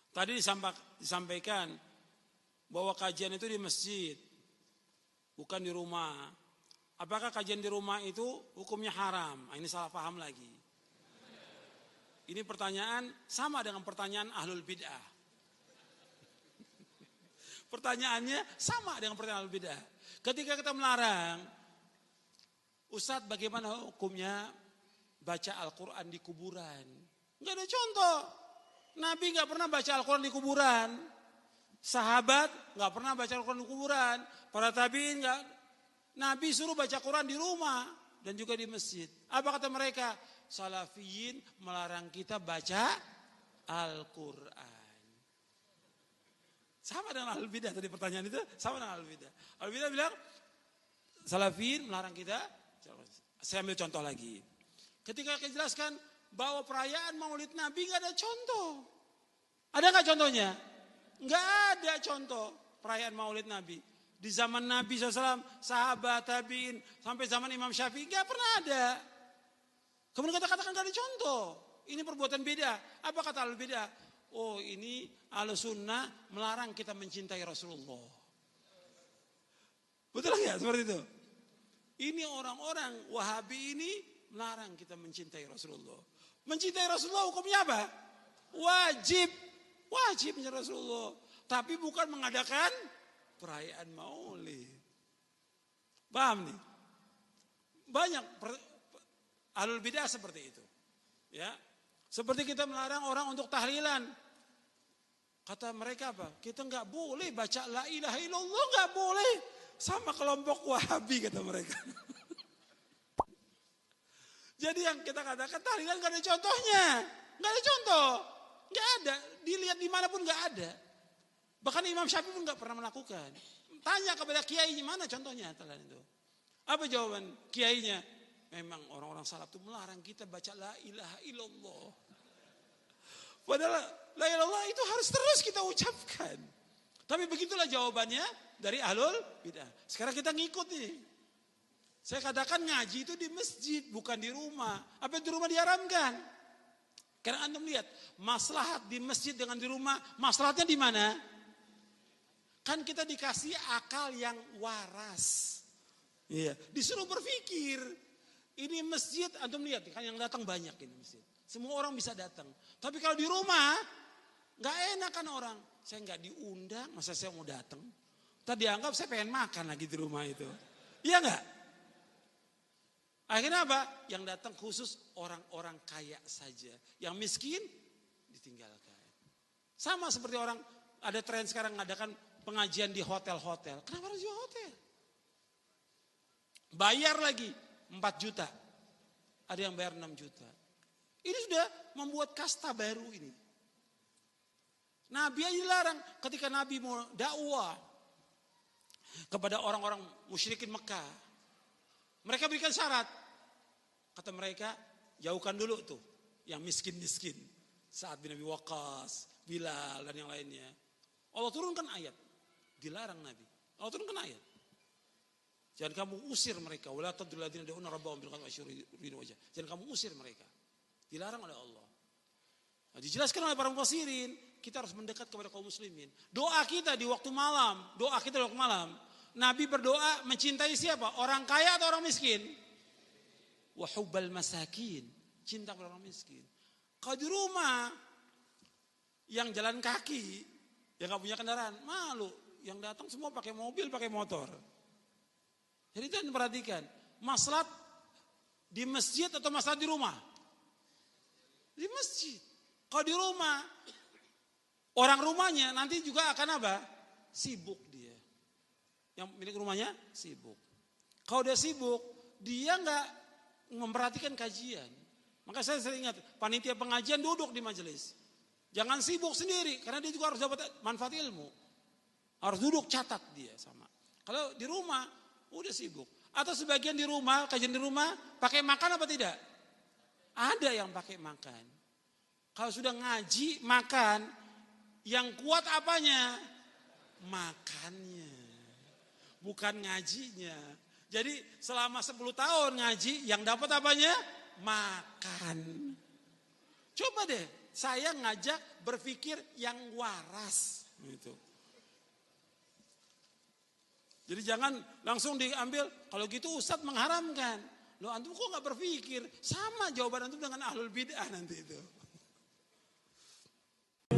Tadi disampaikan bahwa kajian itu di masjid, bukan di rumah. Apakah kajian di rumah itu hukumnya haram? Ini salah paham lagi. Ini pertanyaan sama dengan pertanyaan ahlul bid'ah. Pertanyaannya sama dengan pertanyaan ahlul bid'ah. Ketika kita melarang, Ustadz bagaimana hukumnya baca Al-Quran di kuburan? Enggak ada contoh. Nabi enggak pernah baca Al-Quran di kuburan. Sahabat enggak pernah baca Al-Quran di kuburan. Para tabi'in enggak. Nabi suruh baca Quran di rumah dan juga di masjid. Apa kata mereka? Salafiyin melarang kita baca Al-Quran. Sama dengan Ahlul Bidah tadi pertanyaan itu, sama dengan Ahlul Bidah. Ahlul Bidah bilang Salafiyin melarang kita. Saya ambil contoh lagi. Ketika kita jelaskan bahwa perayaan Maulid Nabi enggak ada contoh. Ada enggak contohnya? Enggak ada contoh perayaan Maulid Nabi. Di zaman Nabi SAW, sahabat, tabi'in, sampai zaman Imam Syafi'i, gak pernah ada. Kemudian kita katakan gak ada contoh. Ini perbuatan beda. Apa kata Ahlul Bidah? Oh ini Ahlus Sunnah melarang kita mencintai Rasulullah. Betul gak seperti itu? Ini orang-orang Wahabi ini melarang kita mencintai Rasulullah. Mencintai Rasulullah hukumnya apa? Wajib. Wajib mencintai Rasulullah. Tapi bukan mengadakan perayaan Maulid. Paham nih? Banyak Ahlul Bidah seperti itu. Ya. Seperti kita melarang orang untuk tahlilan. Kata mereka apa? Kita enggak boleh baca la ilaha illallah, enggak boleh. Sama kelompok Wahabi kata mereka. Jadi yang kita katakan tahlilan enggak ada contohnya. Enggak ada contoh. Enggak ada. Dilihat dimanapun enggak ada. Bahkan Imam Syafi'i pun nggak pernah melakukan. Tanya kepada kiai mana contohnya tahlilan itu. Apa jawaban kiainya? Memang orang-orang salaf itu melarang kita baca la ilaha illallah. Padahal la ilaha illallah itu harus terus kita ucapkan. Tapi begitulah jawabannya dari Ahlul Bidah. Sekarang kita ngikut nih. Saya katakan ngaji itu di masjid bukan di rumah. Apa di rumah diharamkan? Karena antum lihat maslahat di masjid dengan di rumah, maslahatnya di mana? Kan kita dikasih akal yang waras. Iya, disuruh berpikir. Ini masjid, antum lihat kan yang datang banyak ini masjid. Semua orang bisa datang. Tapi kalau di rumah, nggak enak kan orang. Saya nggak diundang, masa saya mau datang? Tadi dianggap saya pengen makan lagi di rumah itu. Iya nggak? Akhirnya apa? Yang datang khusus orang-orang kaya saja. Yang miskin ditinggalkan. Sama seperti orang, ada tren sekarang ngadakan pengajian di hotel-hotel. Kenapa harus di hotel? Bayar lagi 4 juta. Ada yang bayar 6 juta. Ini sudah membuat kasta baru ini. Nabi aja larang ketika Nabi mau dakwah kepada orang-orang musyrikin Mekah. Mereka berikan syarat. Kata mereka, jauhkan dulu tuh yang miskin-miskin. Sa'ad bin Abi Waqqas, Bilal dan yang lainnya. Allah turunkan ayat. Dilarang Nabi. Allah turunkan ayat. Jangan kamu usir mereka. Wala tadul ladzina yad'una rabbahum bil ghadati wasyurri wajah. Jangan kamu usir mereka. Dilarang oleh Allah. Nah, dijelaskan oleh para mufassirin, kita harus mendekat kepada kaum muslimin. Doa kita di waktu malam, Nabi berdoa mencintai siapa? Orang kaya atau orang miskin? Wa hubbal masakin. Cinta kepada orang miskin. Kalau di rumah yang jalan kaki, yang enggak punya kendaraan, malu. Yang datang semua pakai mobil, pakai motor. Jadi itu yang perhatikan. Maslahat di masjid atau maslahat di rumah? Di masjid. Kalau di rumah, orang rumahnya nanti juga akan apa? Sibuk dia. Yang milik rumahnya sibuk. Kalau dia sibuk, dia nggak memperhatikan kajian. Maka saya sering ingat, panitia pengajian duduk di majelis. Jangan sibuk sendiri, karena dia juga harus dapat manfaat ilmu. Harus duduk catat dia sama. Kalau di rumah udah sibuk. Atau sebagian di rumah, kajian di rumah pakai makan apa tidak? Ada yang pakai makan. Kalau sudah ngaji makan, yang kuat apanya? Makannya. Bukan ngajinya. Jadi selama 10 tahun ngaji, yang dapat apanya? Makan. Coba deh. Saya ngajak berpikir yang waras. Gitu. Jadi jangan langsung diambil, kalau gitu Ustadz mengharamkan. Loh antum kok gak berpikir? Sama jawaban antum dengan ahlul bid'ah nanti itu.